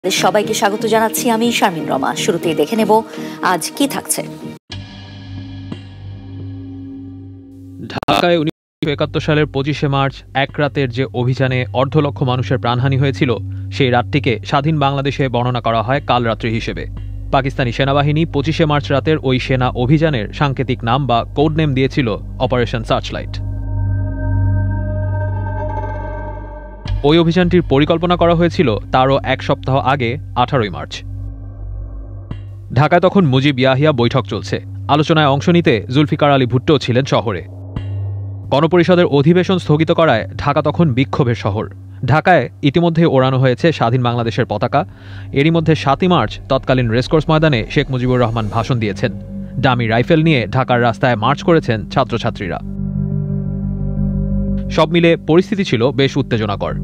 সবাইকে স্বাগত জানাচ্ছি আমি শারমিন রমা। শুরুতেই দেখে নেব আজ কি থাকছে। ঢাকায় 1971 সালের 25শে মার্চ এক রাতের যে অভিযানে 1.5 লক্ষ মানুষের প্রাণহানি হয়েছিল, সেই রাতটিকে স্বাধীন বাংলাদেশে বর্ণনা করা হয় কালরাত্রি হিসেবে। পাকিস্তানি সেনাবাহিনী 25শে মার্চ রাতের ওই সেনা অভিযানের সাংকেতিক নাম বা কোড নেম দিয়েছিল অপারেশন সার্চলাইট। ওই অভিযানটির পরিকল্পনা করা হয়েছিল তারও এক সপ্তাহ আগে 18 মার্চ। ঢাকায় তখন মুজিব ইয়াহিয়া বৈঠক চলছে। আলোচনায় অংশ নিতে জুলফিকার আলী ভুট্টো ছিলেন শহরে। গণপরিষদের অধিবেশন স্থগিত করায় ঢাকা তখন বিক্ষোভের শহর। ঢাকায় ইতিমধ্যে ওড়ানো হয়েছে স্বাধীন বাংলাদেশের পতাকা। এরই মধ্যে 7ই মার্চ তৎকালীন রেসকোর্স ময়দানে শেখ মুজিবুর রহমান ভাষণ দিয়েছেন। ডামি রাইফেল নিয়ে ঢাকার রাস্তায় মার্চ করেছেন ছাত্রছাত্রীরা। সব মিলে পরিস্থিতি ছিল বেশ উত্তেজনাকর।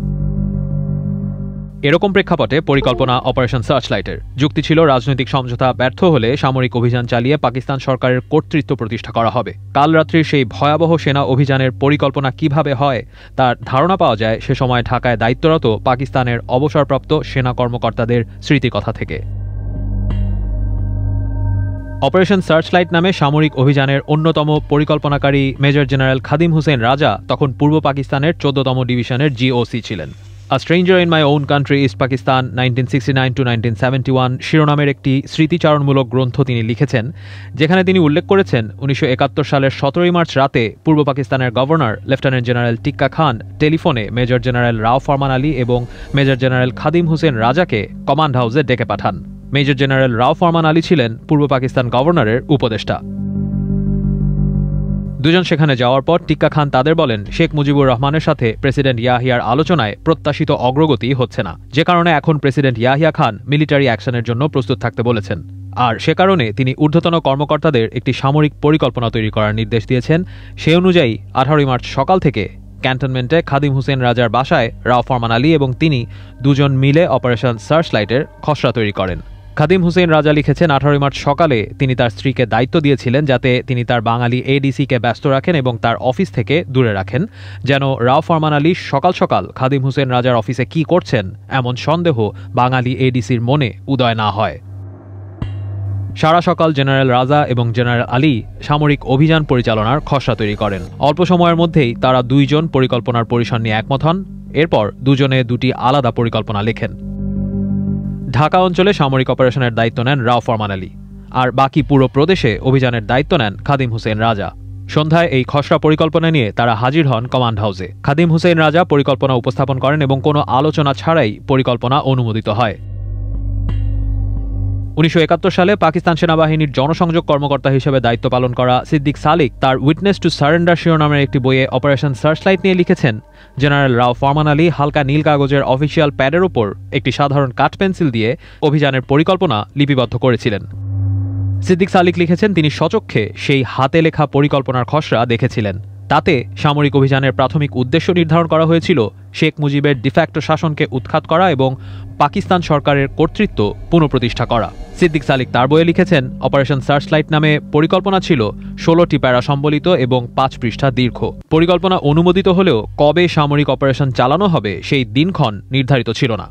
এরকম প্রেক্ষাপটে পরিকল্পনা অপারেশন সার্চলাইটের। যুক্তি ছিল, রাজনৈতিক সমঝোতা ব্যর্থ হলে সামরিক অভিযান চালিয়ে পাকিস্তান সরকারের কর্তৃত্ব প্রতিষ্ঠা করা হবে। কাল রাত্রির সেই ভয়াবহ সেনা অভিযানের পরিকল্পনা কিভাবে হয় তার ধারণা পাওয়া যায় সে সময় ঢাকায় দায়িত্বরত পাকিস্তানের অবসরপ্রাপ্ত সেনা কর্মকর্তাদের স্মৃতিকথা থেকে। অপারেশন সার্চলাইট নামে সামরিক অভিযানের অন্যতম পরিকল্পনাকারী মেজর জেনারেল খাদিম হুসেন রাজা তখন পূর্ব পাকিস্তানের 14তম ডিভিশনের জিওসি ছিলেন। A stranger in my own country East Pakistan 1969-1971 শিরোনামের একটি স্মৃতিচারণমূলক গ্রন্থ তিনি লিখেছেন, যেখানে তিনি উল্লেখ করেছেন 1971 সালের 17 মার্চ রাতে পূর্ব পাকিস্তানের গভর্নর লেফটেন্যান্ট জেনারেল টিক্কা খান টেলিফোনে মেজর জেনারেল রাও ফরমান আলী এবং মেজর জেনারেল খাদিম হুসেন রাজাকে কমান্ড হাউসে ডেকে পাঠান। মেজর জেনারেল রাও ফরমান আলী ছিলেন পূর্ব পাকিস্তান গভর্নরের উপদেষ্টা। দুজন সেখানে যাওয়ার পর টিক্কা খান তাদের বলেন, শেখ মুজিবুর রহমানের সাথে প্রেসিডেন্ট ইয়াহিয়ার আলোচনায় প্রত্যাশিত অগ্রগতি হচ্ছে না, যে কারণে এখন প্রেসিডেন্ট ইয়াহিয়া খান মিলিটারি অ্যাকশনের জন্য প্রস্তুত থাকতে বলেছেন। আর সে কারণে তিনি ঊর্ধ্বতন কর্মকর্তাদের একটি সামরিক পরিকল্পনা তৈরি করার নির্দেশ দিয়েছেন। সে অনুযায়ী 18 মার্চ সকাল থেকে ক্যান্টনমেন্টে খাদিম হুসেন রাজার বাসায় রাও ফরমান আলী এবং তিনি দুজন মিলে অপারেশন সার্চলাইটের খসড়া তৈরি করেন। খাদিম হুসেন রাজা লিখেছেন, 18 মার্চ সকালে তিনি তার স্ত্রীকে দায়িত্ব দিয়েছিলেন যাতে তিনি তার বাঙালি এডিসিকে ব্যস্ত রাখেন এবং তার অফিস থেকে দূরে রাখেন, যেন রাও ফরমান আলী সকাল সকাল খাদিম হুসেন রাজার অফিসে কি করছেন এমন সন্দেহ বাঙালি এডিসির মনে উদয় না হয়। সারা সকাল জেনারেল রাজা এবং জেনারেল আলী সামরিক অভিযান পরিচালনার খসড়া তৈরি করেন। অল্প সময়ের মধ্যেই তারা দুইজন পরিকল্পনার পরিসর নিয়ে একমত হন। এরপর দুজনে দুটি আলাদা পরিকল্পনা লেখেন। ঢাকা অঞ্চলে সামরিক অপারেশনের দায়িত্ব নেন রাও ফরমান আলী, আর বাকি পুরো প্রদেশে অভিযানের দায়িত্ব নেন খাদিম হুসেন রাজা। সন্ধ্যায় এই খসড়া পরিকল্পনা নিয়ে তারা হাজির হন কমান্ড হাউসে। খাদিম হুসেন রাজা পরিকল্পনা উপস্থাপন করেন এবং কোনো আলোচনা ছাড়াই পরিকল্পনা অনুমোদিত হয়। 1971 সালে পাকিস্তান সেনাবাহিনীর জনসংযোগ কর্মকর্তা হিসেবে দায়িত্ব পালন করা সিদ্দিক সালিক তার উইটনেস টু সারেন্ডার শিরোনামের একটি বইয়ে অপারেশন সার্চলাইট নিয়ে লিখেছেন, জেনারেল রাও ফরমান আলী হালকা নীল কাগজের অফিসিয়াল প্যাডের উপর একটি সাধারণ কাঠ পেন্সিল দিয়ে অভিযানের পরিকল্পনা লিপিবদ্ধ করেছিলেন। সিদ্দিক সালিক লিখেছেন, তিনি সচক্ষে সেই হাতে লেখা পরিকল্পনার খসড়া দেখেছিলেন। তাতে সামরিক অভিযানের প্রাথমিক উদ্দেশ্য নির্ধারণ করা হয়েছিল শেখ মুজিবের ডিফ্যাক্টো শাসনকে উৎখাত করা এবং পাকিস্তান সরকারের কর্তৃত্ব পুনঃপ্রতিষ্ঠা করা। সিদ্দিক সালিক তার বইয়ে লিখেছেন, অপারেশন সার্চলাইট নামে পরিকল্পনা ছিল 16টি প্যারা সম্বলিত এবং 5 পৃষ্ঠা দীর্ঘ। পরিকল্পনা অনুমোদিত হলেও কবে সামরিক অপারেশন চালানো হবে সেই দিনক্ষণ নির্ধারিত ছিল না।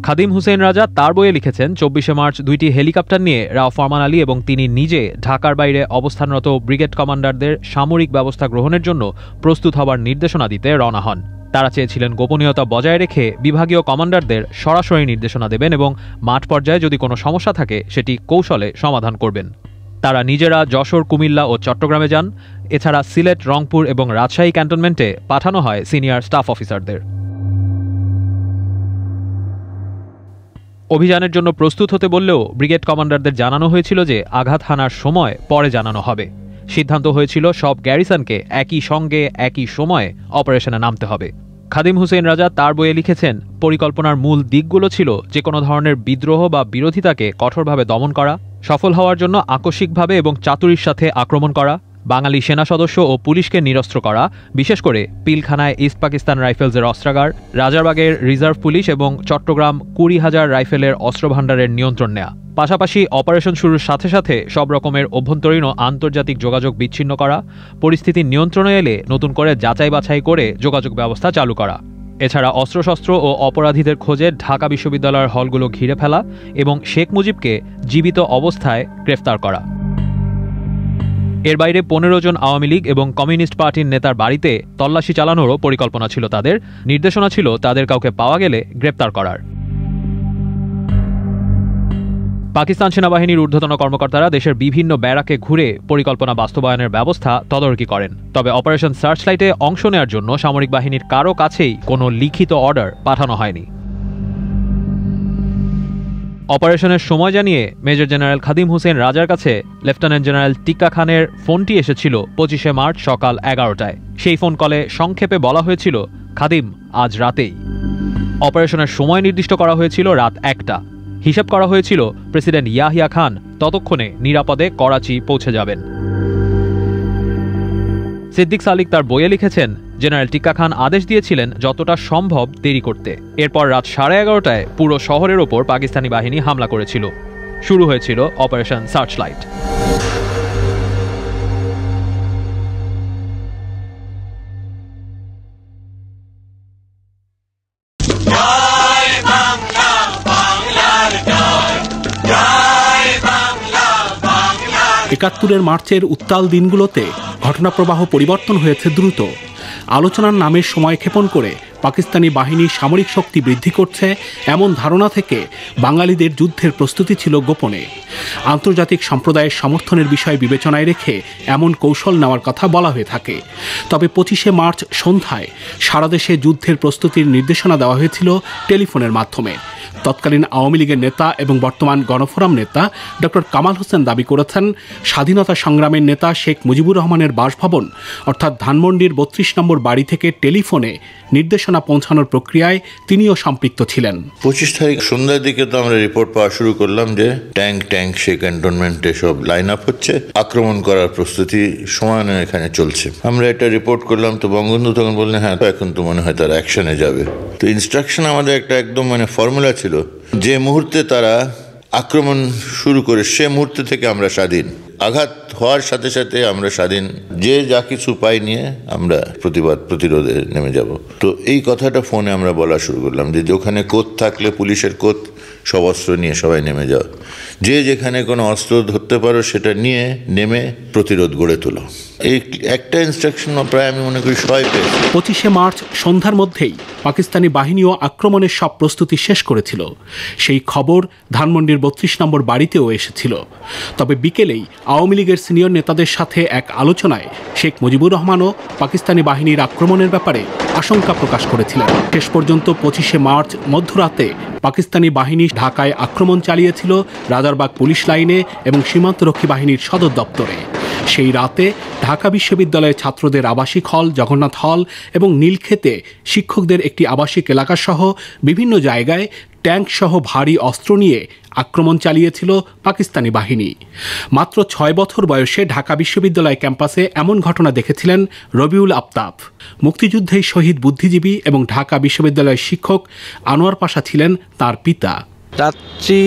খাদিম হুসেন রাজা তার বইয়ে লিখেছেন, 24শে মার্চ দুইটি হেলিকপ্টার নিয়ে রাও ফরমান আলী এবং তিনি নিজে ঢাকার বাইরে অবস্থানরত ব্রিগেড কমান্ডারদের সামরিক ব্যবস্থা গ্রহণের জন্য প্রস্তুত হবার নির্দেশনা দিতে রওনা হন। তারা চেয়েছিলেন গোপনীয়তা বজায় রেখে বিভাগীয় কমান্ডারদের সরাসরি নির্দেশনা দেবেন এবং মাঠ পর্যায়ে যদি কোনো সমস্যা থাকে সেটি কৌশলে সমাধান করবেন। তারা নিজেরা যশোর, কুমিল্লা ও চট্টগ্রামে যান। এছাড়া সিলেট, রংপুর এবং রাজশাহী ক্যান্টনমেন্টে পাঠানো হয় সিনিয়র স্টাফ অফিসারদের। অভিযানের জন্য প্রস্তুত হতে বললেও ব্রিগেড কমান্ডারদের জানানো হয়েছিল যে আঘাত হানার সময় পরে জানানো হবে। সিদ্ধান্ত হয়েছিল সব গ্যারিসনকে একই সঙ্গে একই সময়ে অপারেশনে নামতে হবে। খাদিম হুসেন রাজা তার বইয়ে লিখেছেন, পরিকল্পনার মূল দিকগুলো ছিল যে কোনো ধরনের বিদ্রোহ বা বিরোধিতাকে কঠোরভাবে দমন করা, সফল হওয়ার জন্য আকস্মিকভাবে এবং চাতুরির সাথে আক্রমণ করা, বাঙালি সেনা সদস্য ও পুলিশকে নিরস্ত্র করা, বিশেষ করে পিলখানায় ইস্ট পাকিস্তান রাইফেলসের অস্ত্রাগার, রাজারবাগের রিজার্ভ পুলিশ এবং চট্টগ্রাম 20,000 রাইফেলের অস্ত্রভাণ্ডারের নিয়ন্ত্রণ নেয়া। পাশাপাশি অপারেশন শুরুর সাথে সাথে সব রকমের অভ্যন্তরীণ ও আন্তর্জাতিক যোগাযোগ বিচ্ছিন্ন করা, পরিস্থিতি নিয়ন্ত্রণে এলে নতুন করে যাচাই বাছাই করে যোগাযোগ ব্যবস্থা চালু করা। এছাড়া অস্ত্রশস্ত্র ও অপরাধীদের খোঁজে ঢাকা বিশ্ববিদ্যালয়ের হলগুলো ঘিরে ফেলা এবং শেখ মুজিবকে জীবিত অবস্থায় গ্রেফতার করা। এর বাইরে 15 জন আওয়ামী লীগ এবং কমিউনিস্ট পার্টির নেতার বাড়িতে তল্লাশি চালানোরও পরিকল্পনা ছিল তাদের। নির্দেশনা ছিল তাদের কাউকে পাওয়া গেলে গ্রেপ্তার করার। পাকিস্তান সেনাবাহিনীর ঊর্ধ্বতন কর্মকর্তারা দেশের বিভিন্ন ব্যারাকে ঘুরে পরিকল্পনা বাস্তবায়নের ব্যবস্থা তদারকি করেন। তবে অপারেশন সার্চলাইটে অংশ নেওয়ার জন্য সামরিক বাহিনীর কারো কাছেই কোনো লিখিত অর্ডার পাঠানো হয়নি। অপারেশনের সময় জানিয়ে মেজর জেনারেল খাদিম হোসেন রাজার কাছে লেফটেন্যান্ট জেনারেল টিক্কা খানের ফোনটি এসেছিল 25শে মার্চ সকাল 11টায়। সেই ফোন কলে সংক্ষেপে বলা হয়েছিল, খাদিম, আজ রাতেই। অপারেশনের সময় নির্দিষ্ট করা হয়েছিল রাত 1টা। হিসাব করা হয়েছিল প্রেসিডেন্ট ইয়াহিয়া খান ততক্ষণে নিরাপদে করাচি পৌঁছে যাবেন। সিদ্দিক সালিক তার বইয়ে লিখেছেন, জেনারেল টিক্কা খান আদেশ দিয়েছিলেন যতটা সম্ভব দেরি করতে। এরপর রাত 11:30টায় পুরো শহরের ওপর পাকিস্তানি বাহিনী হামলা করেছিল। শুরু হয়েছিল অপারেশন সার্চলাইট। একাত্তরের মার্চের উত্তাল দিনগুলোতে ঘটনাপ্রবাহ পরিবর্তন হয়েছে দ্রুত। আলোচনার নামের সময় ক্ষেপণ করে পাকিস্তানি বাহিনী সামরিক শক্তি বৃদ্ধি করছে এমন ধারণা থেকে বাঙালিদের যুদ্ধের প্রস্তুতি ছিল গোপনে। আন্তর্জাতিক সম্প্রদায়ের সমর্থনের বিষয় বিবেচনায় রেখে এমন কৌশল নেওয়ার কথা বলা হয়ে থাকে। তবে 25শে মার্চ সন্ধ্যায় সারা দেশে যুদ্ধের প্রস্তুতির নির্দেশনা দেওয়া হয়েছিল টেলিফোনের মাধ্যমে। তৎকালীন আওয়ামী লীগের নেতা এবং বর্তমান গণফোরাম নেতা ডক্টর কামাল হোসেন দাবি করেছেন, স্বাধীনতা সংগ্রামের নেতা শেখ মুজিবুর রহমানের বাসভবন অর্থাৎ ধানমন্ডির 32 নম্বর বাড়ি থেকে টেলিফোনে নির্দেশনা পৌঁছানোর প্রক্রিয়ায় তিনিও সম্পৃক্ত ছিলেন। 25 তারিখ সন্ধ্যার দিকে তো আমরা রিপোর্ট পাওয়া শুরু করলাম যে ট্যাঙ্ক সেই ক্যান্টনমেন্টে সব লাইন আপ হচ্ছে, আক্রমণ করার প্রস্তুতি সমানে এখানে চলছে। আমরা এটা রিপোর্ট করলাম, তো বঙ্গবন্ধু তখন বললেন, হ্যাঁ এখন তো মনে হয় তারা অ্যাকশনে যাবে। তো ইনস্ট্রাকশন আমাদের একটা একদম ফর্মুলা ছিল, যে মুহূর্তে তারা আক্রমণ শুরু করে সে মুহূর্তে থেকে আমরা স্বাধীন। আঘাত হওয়ার সাথে সাথে আমরা স্বাধীন, যে যা কিছু পাই নিয়ে আমরা প্রতিরোধে নেমে যাব। তো এই কথাটা ফোনে আমরা বলা শুরু করলাম যে ওখানে কোত থাকলে পুলিশের কোত, সব অস্ত্র নিয়ে সবাই নেমে যাও, যে যেখানে কোনো অস্ত্র ধরতে পারো সেটা নিয়ে নেমে প্রতিরোধ গড়ে তোলো। এই একটা ইনস্ট্রাকশন প্রায় আমি মনে করি সবাই পেয়েছি। 25শে মার্চ সন্ধ্যার মধ্যেই পাকিস্তানি বাহিনীও আক্রমণের সব প্রস্তুতি শেষ করেছিল। সেই খবর ধানমন্ডির 32 নম্বর বাড়িতেও এসেছিল। তবে বিকেলেই আওয়ামী লীগের সিনিয়র নেতাদের সাথে এক আলোচনায় শেখ মুজিবুর রহমানও পাকিস্তানি বাহিনীর আক্রমণের ব্যাপারে আশঙ্কা প্রকাশ করেছিলেন। শেষ পর্যন্ত 25শে মার্চ মধ্যরাতে পাকিস্তানি বাহিনী ঢাকায় আক্রমণ চালিয়েছিল রাজারবাগ পুলিশ লাইনে এবং সীমান্তরক্ষী বাহিনীর সদর দপ্তরে। সেই রাতে ঢাকা বিশ্ববিদ্যালয়ের ছাত্রদের আবাসিক হল, জগন্নাথ হল এবং নীলক্ষেতে শিক্ষকদের একটি আবাসিক এলাকাসহ বিভিন্ন জায়গায় ট্যাঙ্ক সহ ভারী অস্ত্র নিয়ে আক্রমণ চালিয়েছিল পাকিস্তানি বাহিনী। মাত্র 6 বছর বয়সে ঢাকা বিশ্ববিদ্যালয় ক্যাম্পাসে এমন ঘটনা দেখেছিলেন রবিউল আফতাব। মুক্তিযুদ্ধেই শহীদ বুদ্ধিজীবী এবং ঢাকা বিশ্ববিদ্যালয়ের শিক্ষক আনোয়ার পাশা ছিলেন তার পিতা। রাত্রি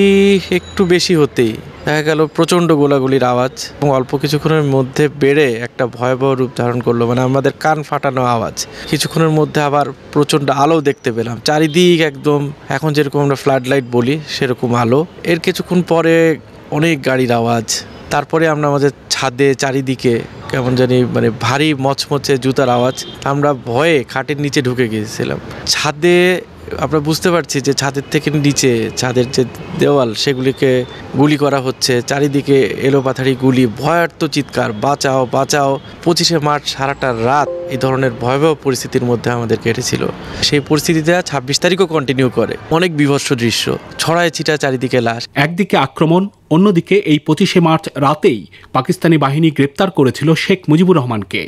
একটু বেশি হতেই দেখা গেল প্রচণ্ড গোলাগুলির আওয়াজ এবং অল্প কিছুক্ষণের মধ্যে বেড়ে একটা ভয়াবহ রূপ ধারণ করলো। আমাদের কান ফাটানো আওয়াজ। কিছুক্ষণের মধ্যে আবার প্রচণ্ড আলো দেখতে পেলাম চারিদিক, একদম এখন যেরকম আমরা ফ্লাড লাইট বলি সেরকম আলো। এর কিছুক্ষণ পরে অনেক গাড়ির আওয়াজ। তারপরে আমরা আমাদের ছাদে চারিদিকে কেমন জানি ভারী মচমচে জুতার আওয়াজ। আমরা ভয়ে খাটের নিচে ঢুকে গিয়েছিলাম। ছাদে আমরা বুঝতে পারছি যে ছাদের থেকে নিচে ছাদের যে দেওয়াল সেগুলিকে গুলি করা হচ্ছে, চারিদিকে এলোপাথারি গুলি, ভয়ার্ত চিৎকার, বাঁচাও বাঁচাও। 25শে মার্চ সারাটা রাত এই ধরনের ভয়াবহ পরিস্থিতির মধ্যে আমাদের কেটেছিল। সেই পরিস্থিতিতে 26 তারিখও কন্টিনিউ করে। অনেক বিভৎস দৃশ্য, ছড়ায় ছিটা চারিদিকে লাশ। একদিকে আক্রমণ, অন্যদিকে এই 25শে মার্চ রাতেই পাকিস্তানি বাহিনী গ্রেপ্তার করেছিল শেখ মুজিবুর রহমানকে।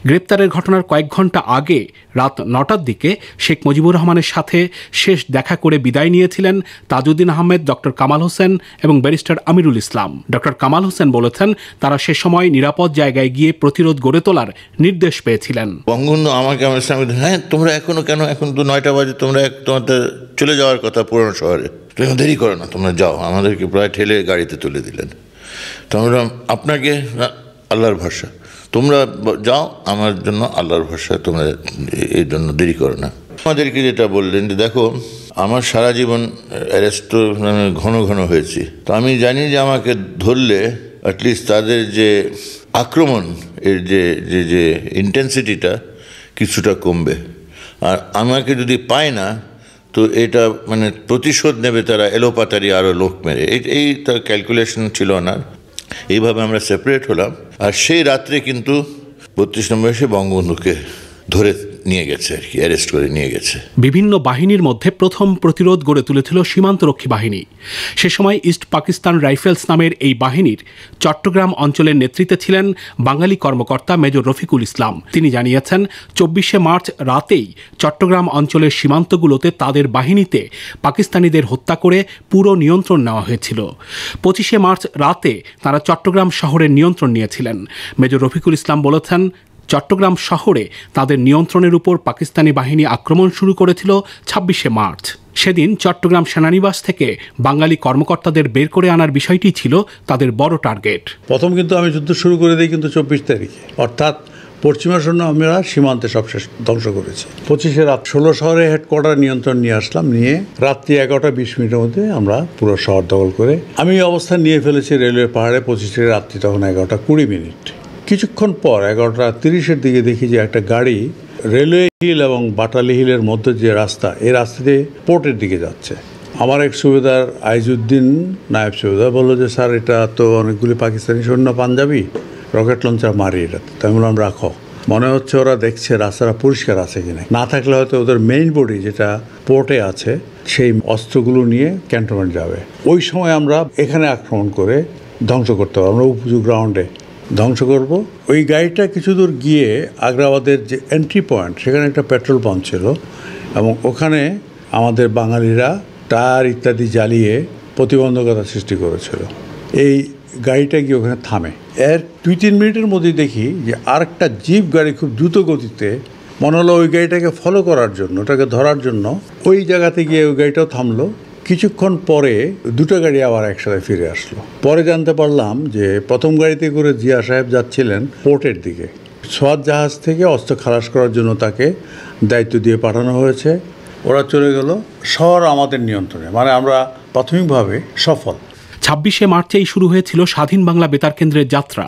গ্রেপ্তারের ঘটনার কয়েক ঘন্টা আগে রাত 9টার দিকে শেখ মুজিবুর রহমানের সাথে শেষ দেখা করে বিদায় নিয়েছিলেন তাজউদ্দিন আহমেদ, ডক্টর কামাল হোসেন এবং ব্যারিস্টার আমিরুল ইসলাম। ডক্টর কামাল হোসেন বলেছেন, তারা সে সময় নিরাপদ জায়গায় গিয়ে প্রতিরোধ গড়ে তোলার নির্দেশ পেয়েছিলেন। বঙ্গবন্ধু আমাকে হ্যাঁ তোমরা এখনো কেন, এখন তো 9টা বাজে, তোমরা তোমাদের চলে যাওয়ার কথা পুরনো শহরে, তুমি দেরি করো না, তোমরা যাও। আমাদেরকে প্রায় ঠেলে গাড়িতে তুলে দিলেন। তোমরা আপনাকে আল্লাহর ভরসা, তোমরা যাও, আমার জন্য আল্লাহর ভরসা, তোমরা এই জন্য দেরি করো না। আমাদেরকে যেটা বললেন যে দেখো, আমার সারা জীবন অ্যারেস্ট তো ঘন ঘন হয়েছি, তো আমি জানি যে আমাকে ধরলে অ্যাটলিস্ট তাদের যে আক্রমণ এর যে ইন্টেন্সিটিটা কিছুটা কমবে, আর আমাকে যদি পায় না তো এটা প্রতিশোধ নেবে তারা এলোপাতারি আরও লোক মেরে। এই তার ক্যালকুলেশন ছিল না। এইভাবে আমরা সেপারেট হলাম, আর সেই রাত্রে কিন্তু 32 নম্বর এসে বঙ্গবন্ধুকে ধরে নিয়ে গেছে, আর কি অ্যারেস্ট করে নিয়ে গেছে। বিভিন্ন বাহিনীর মধ্যে প্রথম প্রতিরোধ গড়ে তুলেছিল সীমান্তরক্ষী বাহিনী। সে সময় ইস্ট পাকিস্তান রাইফেলস নামের এই বাহিনীর চট্টগ্রাম অঞ্চলের নেতৃত্বে ছিলেন বাঙালি কর্মকর্তা মেজর রফিকুল ইসলাম। তিনি জানিয়েছেন 24শে মার্চ রাতেই চট্টগ্রাম অঞ্চলের সীমান্তগুলোতে তাদের বাহিনীতে পাকিস্তানিদের হত্যা করে পুরো নিয়ন্ত্রণ নেওয়া হয়েছিল। 25শে মার্চ রাতে তারা চট্টগ্রাম শহরের নিয়ন্ত্রণ নিয়েছিলেন। মেজর রফিকুল ইসলাম বলেছেন, চট্টগ্রাম শহরে তাদের নিয়ন্ত্রণের উপর পাকিস্তানি বাহিনী আক্রমণ শুরু করেছিল 26শে মার্চ। সেদিন চট্টগ্রাম সেনানিবাস থেকে বাঙালি কর্মকর্তাদের বের করে আনার বিষয়টি ছিল তাদের বড় টার্গেট। প্রথম কিন্তু আমি যুদ্ধ শুরু করে দিই কিন্তু 24 তারিখে, অর্থাৎ পশ্চিমা সৈন্য আমরা সীমান্তে সব শেষ ধ্বংস করেছি। 25শে রাত 16 শহরে হেডকোয়ার্টার নিয়ন্ত্রণ নিয়ে আসলাম, নিয়ে রাত্রি 11:20 মধ্যে আমরা পুরো শহর দখল করে আমি অবস্থান নিয়ে ফেলেছি রেলওয়ে পাহাড়ে। 25শে রাত্রি তখন 11:20। কিছুক্ষণ পর 11:30 দিকে দেখি যে একটা গাড়ি রেলওয়ে হিল এবং বাটালি হিলের মধ্যে যে রাস্তা, এই রাস্তা দিয়ে পোর্টের দিকে যাচ্ছে। আমার এক সুবেদার আইজউদ্দিন নায়েব সুবেদার বললো যে স্যার, এটা তো অনেকগুলি পাকিস্তানি সৈন্য পাঞ্জাবি, রকেট লঞ্চার মারি এটাতে। তাই বললাম রাখো, মনে হচ্ছে ওরা দেখছে রাস্তাটা পরিষ্কার আছে কিনা, না থাকলে হয়তো ওদের মেইন বডি যেটা পোর্টে আছে সেই অস্ত্রগুলো নিয়ে ক্যান্টনমেন্ট যাবে। ওই সময় আমরা এখানে আক্রমণ করে ধ্বংস করতে পারবো, আমরা উপজু গ্রাউন্ডে ধ্বংস করব। ওই গাড়িটা কিছু দূর গিয়ে আগ্রাবাদের যে এন্ট্রি পয়েন্ট, সেখানে একটা পেট্রোল পাম্প ছিল এবং ওখানে আমাদের বাঙালিরা টায়ার ইত্যাদি জ্বালিয়ে প্রতিবন্ধকতা সৃষ্টি করেছিল। এই গাড়িটা গিয়ে ওখানে থামে। এর 2-3 মিনিটের মধ্যেই দেখি যে আরেকটা জিপ গাড়ি খুব দ্রুত গতিতে, মনে হলো ওই গাড়িটাকে ফলো করার জন্য, ওটাকে ধরার জন্য ওই জায়গাতে গিয়ে ওই গাড়িটাও থামলো। কিছুক্ষণ পরে দুটো গাড়ি আবার একসাথে ফিরে আসলো। পরে জানতে পারলাম যে প্রথম গাড়িতে করে জিয়া সাহেব যাচ্ছিলেন পোর্টের দিকে। সোয়াত জাহাজ থেকে অস্ত্র খালাস করার জন্য তাকে দায়িত্ব দিয়ে পাঠানো হয়েছে। ওরা চলে গেল, শহর আমাদের নিয়ন্ত্রণে, আমরা প্রাথমিকভাবে সফল। 26শে মার্চেই শুরু হয়েছিল স্বাধীন বাংলা বেতার কেন্দ্রের যাত্রা।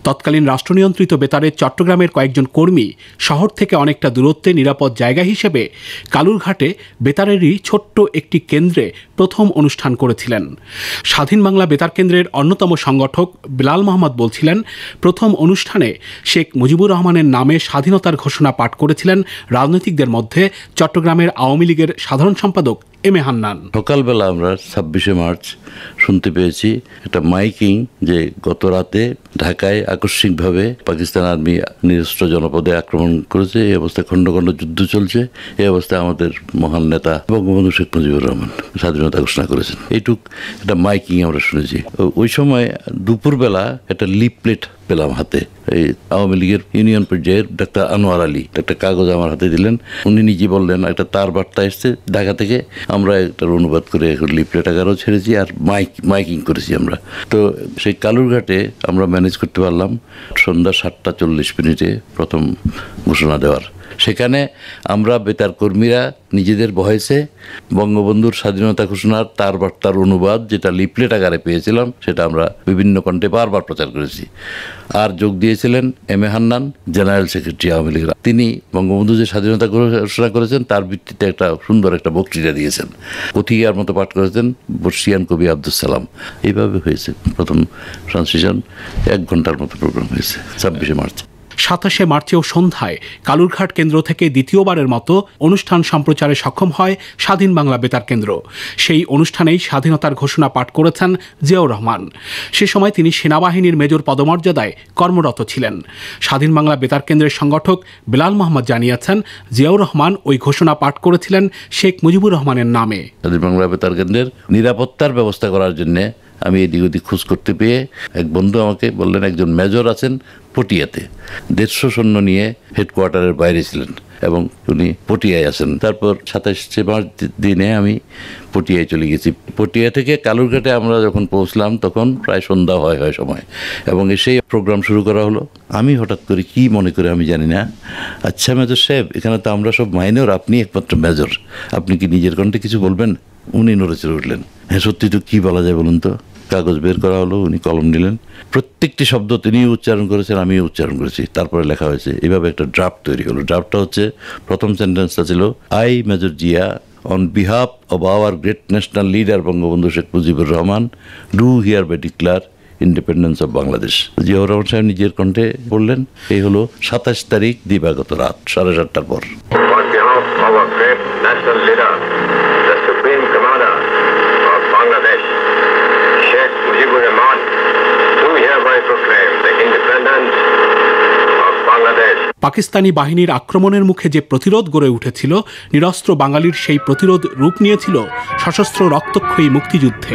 তৎকালীন রাষ্ট্রনিয়ন্ত্রিত বেতারের চট্টগ্রামের কয়েকজন কর্মী শহর থেকে অনেকটা দূরত্বে নিরাপদ জায়গা হিসেবে কালুরঘাটে বেতারেরই ছোট্ট একটি কেন্দ্রে প্রথম অনুষ্ঠান করেছিলেন। স্বাধীন বাংলা বেতার কেন্দ্রের অন্যতম সংগঠক বিলাল মোহাম্মদ বলছিলেন, প্রথম অনুষ্ঠানে শেখ মুজিবুর রহমানের নামে স্বাধীনতার ঘোষণা পাঠ করেছিলেন রাজনৈতিকদের মধ্যে চট্টগ্রামের আওয়ামী লীগের সাধারণ সম্পাদক এম এ হান্নান। সকালবেলা আমরা 26শে মার্চ শুনতে পেয়েছি একটা মাইকিং যে গত রাতে ঢাকায় আকস্মিকভাবে পাকিস্তান আর্মি নিরস্ত্র জনপদে আক্রমণ করেছে, এই অবস্থায় খণ্ড খণ্ড যুদ্ধ চলছে। এই অবস্থায় আমাদের মহান নেতা বঙ্গবন্ধু শেখ মুজিবুর রহমান স্বাধীনতা ঘোষণা করেছেন। এইটুক একটা মাইকিং আমরা শুনেছি। ওই সময় দুপুরবেলা একটা লিফলেট পেলাম হাতে, এই আওয়ামী লীগের ইউনিয়ন পর্যায়ের ডাক্তার আনোয়ার আলী একটা কাগজ আমার হাতে দিলেন। উনি নিজে বললেন একটা তার বার্তা এসছে ঢাকা থেকে, আমরা একটা অনুবাদ করে লিফলেট আকারও ছেড়েছি আর মাইকিং করেছি আমরা। তো সেই কালুরঘাটে আমরা ম্যানেজ করতে পারলাম সন্ধ্যা 7:40 প্রথম ঘোষণা দেওয়ার। সেখানে আমরা বেতার কর্মীরা নিজেদের ভয়েসে বঙ্গবন্ধুর স্বাধীনতা ঘোষণার তার বার্তার অনুবাদ যেটা লিফলেট আকারে পেয়েছিলাম সেটা আমরা বিভিন্ন কণ্ঠে বারবার প্রচার করেছি। আর যোগ দিয়েছিলেন M A Hannan, general secretary Awami League. তিনি বঙ্গবন্ধু যে স্বাধীনতা ঘোষণা করেছেন তার ভিত্তিতে একটা সুন্দর একটা বক্তৃতা দিয়েছেন, কথিকার মতো পাঠ করেছেন বর্ষিয়ান কবি আব্দুল সালাম। এইভাবে হয়েছে প্রথম ট্রান্সমিশন, 1 ঘন্টার মতো প্রোগ্রাম হয়েছে 26শে মার্চ। 27শে মার্চেও সন্ধ্যায় কালুরঘাট কেন্দ্র থেকে দ্বিতীয়বারের মতো অনুষ্ঠান সম্প্রচারে সক্ষম হয় স্বাধীন বাংলা বেতার কেন্দ্র। সেই অনুষ্ঠানেই স্বাধীনতার ঘোষণা পাঠ করেছেন জিয়াউর রহমান। সে সময় তিনি সেনাবাহিনীর মেজর পদমর্যাদায় কর্মরত ছিলেন। স্বাধীন বাংলা বেতার কেন্দ্রের সংগঠক বিলাল মোহাম্মদ জানিয়েছেন, জিয়াউর রহমান ওই ঘোষণা পাঠ করেছিলেন শেখ মুজিবুর রহমানের নামে। স্বাধীন বাংলা বেতার কেন্দ্রের নিরাপত্তার ব্যবস্থা করার জন্য আমি এদিক ওদিক খোঁজ করতে পেয়ে এক বন্ধু আমাকে বললেন একজন মেজর আছেন পটিয়াতে, 150 সৈন্য নিয়ে হেডকোয়ার্টারের বাইরে ছিলেন। এবং উনি পটিয়ায় আছেন। তারপর 27শে মার্চ দিনে আমি পটিয়ায় চলে গেছি। পটিয়া থেকে কালুরঘাটে আমরা যখন পৌঁছলাম তখন প্রায় সন্ধ্যা হয় সময়, এবং এসেই প্রোগ্রাম শুরু করা হলো। আমি হঠাৎ করে কি মনে করে আমি জানি না, আচ্ছা মেজর সাহেব, এখানে তো আমরা সব মাইনর, আপনি একমাত্র মেজর, আপনি কি নিজের কণ্ঠে কিছু বলবেন? উনি নড়ে চড়ে উঠলেন। হ্যাঁ সত্যি তো, কী বলা যায় বলুন তো। কাগজ বের করা হলো, উনি কলম নিলেন, প্রত্যেকটি শব্দ তিনি উচ্চারণ করেছেন, আমিও উচ্চারণ করেছি, তারপরে লেখা হয়েছে। এভাবে একটা ড্রাফট তৈরি হলো। ড্রাফটটা হচ্ছে, প্রথম সেন্টেন্সটা ছিল, I major Zia on behalf of our great national leader Bangabandhu Sheikh Mujibur Rahman do hereby declare independence of Bangladesh। Ziaur Rahman সাহেব নিজের কণ্ঠে বললেন। এই হলো 27 তারিখ দিবাগত রাত 7:30টার পর। On behalf of our great national leader, the Supreme Commander of Bangladesh, Sheikh Mujibur Rahman, do hereby proclaim the independence of Bangladesh। Pakistani বাহিনীর আক্রমণের মুখে যে প্রতিরোধ গড়ে উঠেছিল, নিরস্ত্র বাঙালির সেই প্রতিরোধ রূপ নিয়েছিল সশস্ত্র রক্তক্ষয়ী মুক্তিযুদ্ধে।